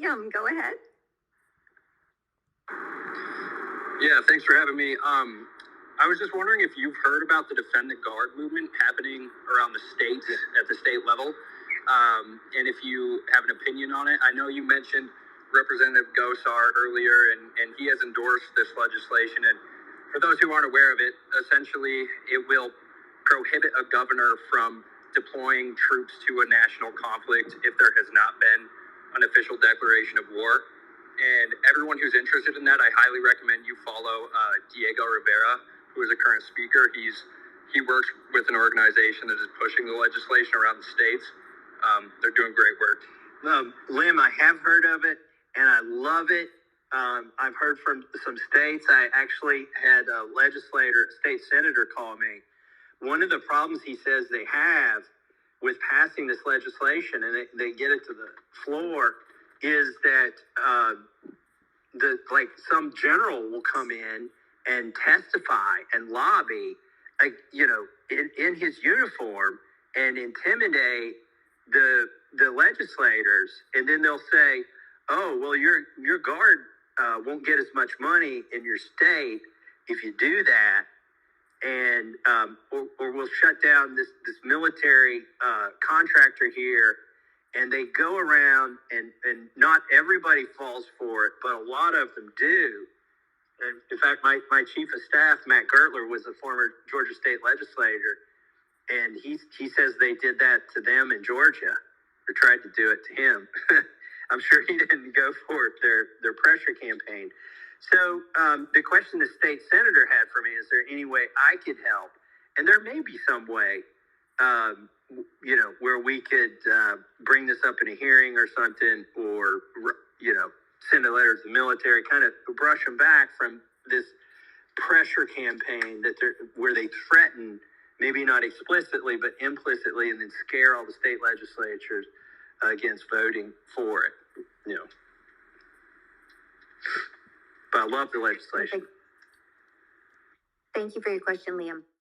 Liam, go ahead. Yeah, thanks for having me. I was just wondering if you've heard about the Defend the Guard movement happening around the states at the state level, and if you have an opinion on it. I know you mentioned Representative Gosar earlier, and he has endorsed this legislation. And for those who aren't aware of it, essentially it will prohibit a governor from deploying troops to a national conflict if there has not been an official declaration of war. And everyone who's interested in that, I highly recommend you follow Diego Rivera, who is a current speaker. He works with an organization that is pushing the legislation around the states. They're doing great work. Lim, I have heard of it, and I love it. I've heard from some states. I actually had a state senator call me. One of the problems he says they have with passing this legislation, and they get it to the floor, is that some general will come in and testify and lobby, in his uniform and intimidate the legislators, and then they'll say, "Oh, well, your guard won't get as much money in your state if you do that." And or we'll shut down this military contractor here. And they go around, and not everybody falls for it, but a lot of them do. And in fact, my chief of staff, Matt Gertler, was a former Georgia state legislator, and he says they did that to them in Georgia, or tried to do it to him. I'm sure he didn't go for it, their pressure campaign. So the question the state senator had for me, is there any way I could help? And there may be some way, where we could bring this up in a hearing or something, or, send a letter to the military, kind of brush them back from this pressure campaign where they threaten, maybe not explicitly, but implicitly, and then scare all the state legislatures against voting for it, But I love the legislation. Thank you for your question, Liam.